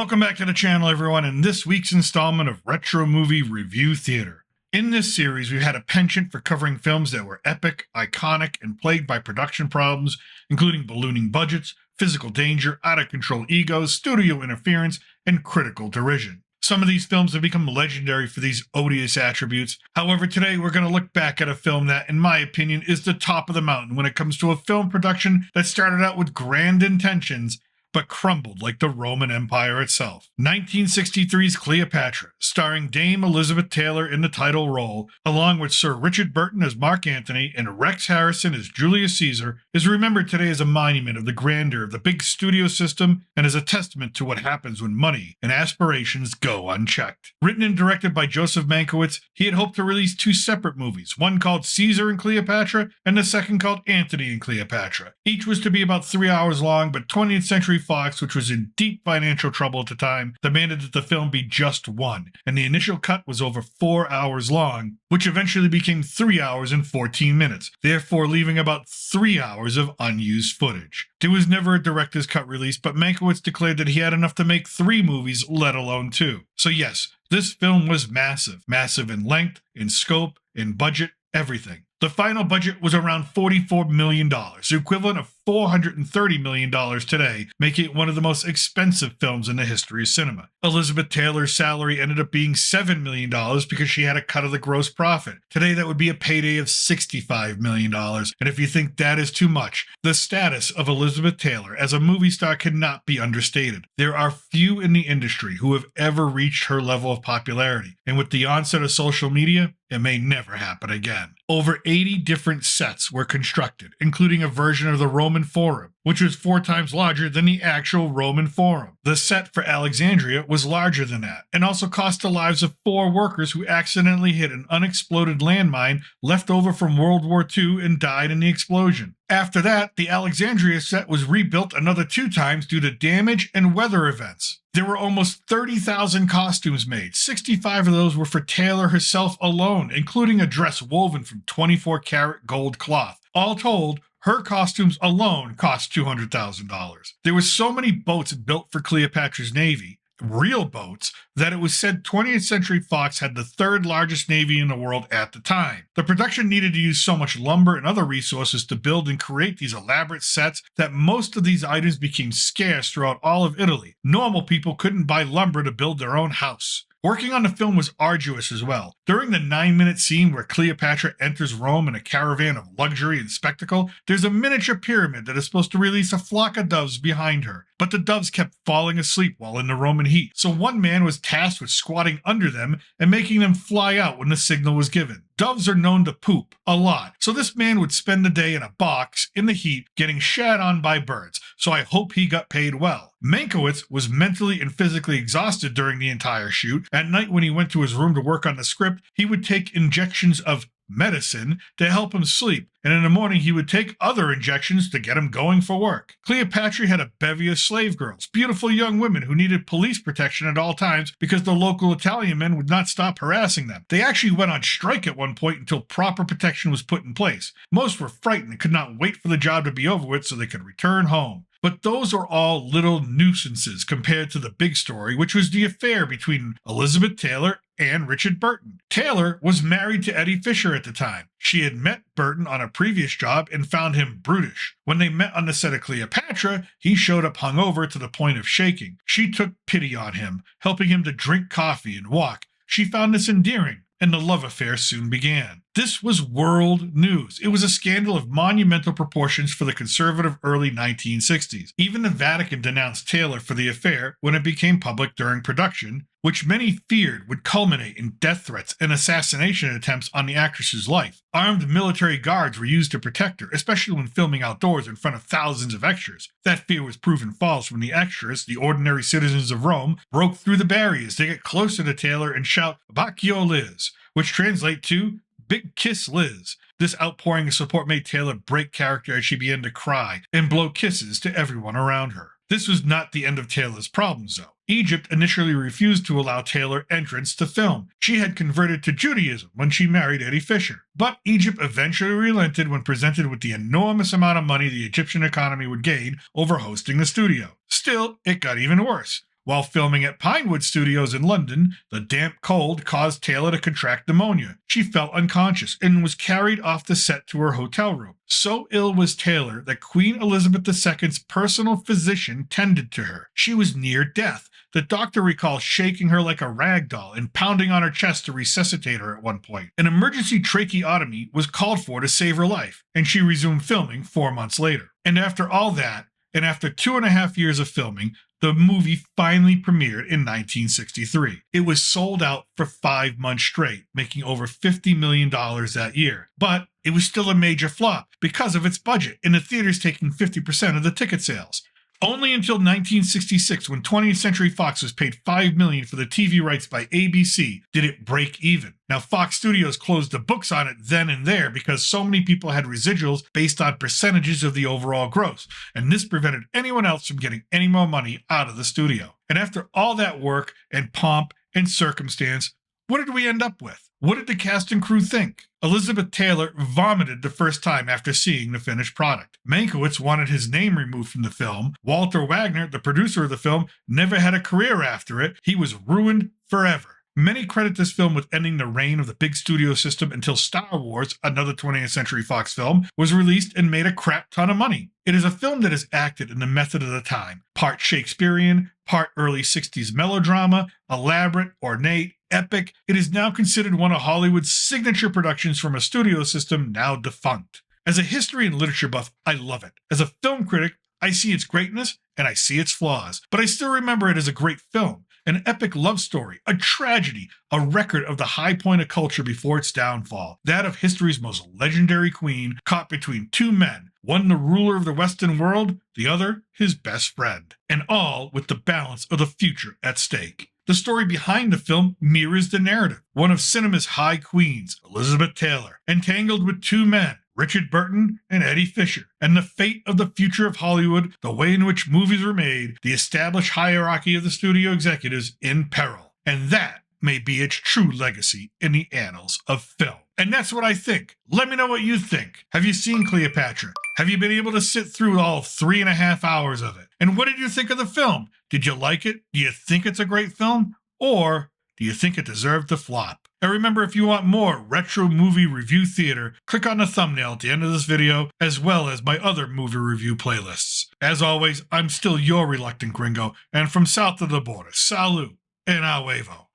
Welcome back to the channel, everyone, in this week's installment of Retro Movie Review Theater. In this series, we've had a penchant for covering films that were epic, iconic, and plagued by production problems, including ballooning budgets, physical danger, out-of-control egos, studio interference, and critical derision. Some of these films have become legendary for these odious attributes. However, today we're going to look back at a film that, in my opinion, is the top of the mountain when it comes to a film production that started out with grand intentions but crumbled like the Roman Empire itself. 1963's Cleopatra, starring Dame Elizabeth Taylor in the title role, along with Sir Richard Burton as Mark Antony and Rex Harrison as Julius Caesar, is remembered today as a monument of the grandeur of the big studio system and as a testament to what happens when money and aspirations go unchecked. Written and directed by Joseph Mankiewicz, he had hoped to release two separate movies, one called Caesar and Cleopatra and the second called Antony and Cleopatra. Each was to be about 3 hours long, but 20th Century Fox, which was in deep financial trouble at the time, demanded that the film be just one, and the initial cut was over 4 hours long, which eventually became 3 hours and 14 minutes, therefore leaving about 3 hours of unused footage. There was never a director's cut release, but Mankiewicz declared that he had enough to make 3 movies, let alone 2. So yes, this film was massive. Massive in length, in scope, in budget, everything. The final budget was around $44 million, the equivalent of $430 million today, making it one of the most expensive films in the history of cinema. Elizabeth Taylor's salary ended up being $7 million because she had a cut of the gross profit. Today, that would be a payday of $65 million. And if you think that is too much, the status of Elizabeth Taylor as a movie star cannot be understated. There are few in the industry who have ever reached her level of popularity. And with the onset of social media, it may never happen again. Over 80 different sets were constructed, including a version of the Roman Forum, which was 4 times larger than the actual Roman Forum. The set for Alexandria was larger than that, and also cost the lives of 4 workers who accidentally hit an unexploded landmine left over from World War II and died in the explosion. After that, the Alexandria set was rebuilt another 2 times due to damage and weather events. There were almost 30,000 costumes made. 65 of those were for Taylor herself alone, including a dress woven from 24-karat gold cloth. All told, her costumes alone cost $200,000. There were so many boats built for Cleopatra's navy, real boats, that it was said 20th Century Fox had the 3rd largest navy in the world at the time. The production needed to use so much lumber and other resources to build and create these elaborate sets that most of these items became scarce throughout all of Italy. Normal people couldn't buy lumber to build their own house. Working on the film was arduous as well. During the 9-minute scene where Cleopatra enters Rome in a caravan of luxury and spectacle, there's a miniature pyramid that is supposed to release a flock of doves behind her. But the doves kept falling asleep while in the Roman heat, so one man was tasked with squatting under them and making them fly out when the signal was given. Doves are known to poop a lot, so this man would spend the day in a box in the heat getting shat on by birds, so I hope he got paid well. Mankiewicz was mentally and physically exhausted during the entire shoot. At night when he went to his room to work on the script, he would take injections of medicine to help him sleep, and in the morning he would take other injections to get him going for work. Cleopatra had a bevy of slave girls, beautiful young women who needed police protection at all times because the local Italian men would not stop harassing them. They actually went on strike at one point until proper protection was put in place. Most were frightened and could not wait for the job to be over with so they could return home. But those are all little nuisances compared to the big story, which was the affair between Elizabeth Taylor and Richard Burton. Taylor was married to Eddie Fisher at the time. She had met Burton on a previous job and found him brutish. When they met on the set of Cleopatra, he showed up hungover to the point of shaking. She took pity on him, helping him to drink coffee and walk. She found this endearing, and the love affair soon began. This was world news. It was a scandal of monumental proportions for the conservative early 1960s. Even the Vatican denounced Taylor for the affair when it became public during production, which many feared would culminate in death threats and assassination attempts on the actress's life. Armed military guards were used to protect her, especially when filming outdoors in front of thousands of extras. That fear was proven false when the extras, the ordinary citizens of Rome, broke through the barriers to get closer to Taylor and shout, "Bacchio Liz," which translate to "Big Kiss Liz." This outpouring of support made Taylor break character as she began to cry and blow kisses to everyone around her. This was not the end of Taylor's problems, though. Egypt initially refused to allow Taylor entrance to film. She had converted to Judaism when she married Eddie Fisher. But Egypt eventually relented when presented with the enormous amount of money the Egyptian economy would gain over hosting the studio. Still, it got even worse. While filming at Pinewood Studios in London, the damp cold caused Taylor to contract pneumonia. She fell unconscious and was carried off the set to her hotel room. So ill was Taylor that Queen Elizabeth II's personal physician tended to her. She was near death. The doctor recalls shaking her like a rag doll and pounding on her chest to resuscitate her at one point. An emergency tracheotomy was called for to save her life, and she resumed filming 4 months later. And after all that, and after 2.5 years of filming, the movie finally premiered in 1963. It was sold out for 5 months straight, making over $50 million that year. But it was still a major flop because of its budget, and the theaters taking 50% of the ticket sales. Only until 1966, when 20th Century Fox was paid $5 million for the TV rights by ABC, did it break even. Now, Fox Studios closed the books on it then and there because so many people had residuals based on percentages of the overall gross, and this prevented anyone else from getting any more money out of the studio. And after all that work and pomp and circumstance, what did we end up with? What did the cast and crew think? Elizabeth Taylor vomited the first time after seeing the finished product. Mankiewicz wanted his name removed from the film. Walter Wagner, the producer of the film, never had a career after it. He was ruined forever. Many credit this film with ending the reign of the big studio system until Star Wars, another 20th Century Fox film, was released and made a crap ton of money. It is a film that is acted in the method of the time, part Shakespearean, part early 60s melodrama, elaborate, ornate, epic. It is now considered one of Hollywood's signature productions from a studio system now defunct. As a history and literature buff, I love it. As a film critic, I see its greatness and I see its flaws, but I still remember it as a great film. An epic love story, a tragedy, a record of the high point of culture before its downfall, that of history's most legendary queen caught between two men, one the ruler of the Western world, the other his best friend, and all with the balance of the future at stake. The story behind the film mirrors the narrative, one of cinema's high queens, Elizabeth Taylor, entangled with two men, Richard Burton and Eddie Fisher, and the fate of the future of Hollywood, the way in which movies were made, the established hierarchy of the studio executives in peril. And that may be its true legacy in the annals of film. And that's what I think. Let me know what you think. Have you seen Cleopatra? Have you been able to sit through all 3.5 hours of it? And what did you think of the film? Did you like it? Do you think it's a great film? Or do you think it deserved to flop? And remember, if you want more retro movie review theater, click on the thumbnail at the end of this video, as well as my other movie review playlists. As always, I'm still your reluctant gringo, and from south of the border, salute and a huevo.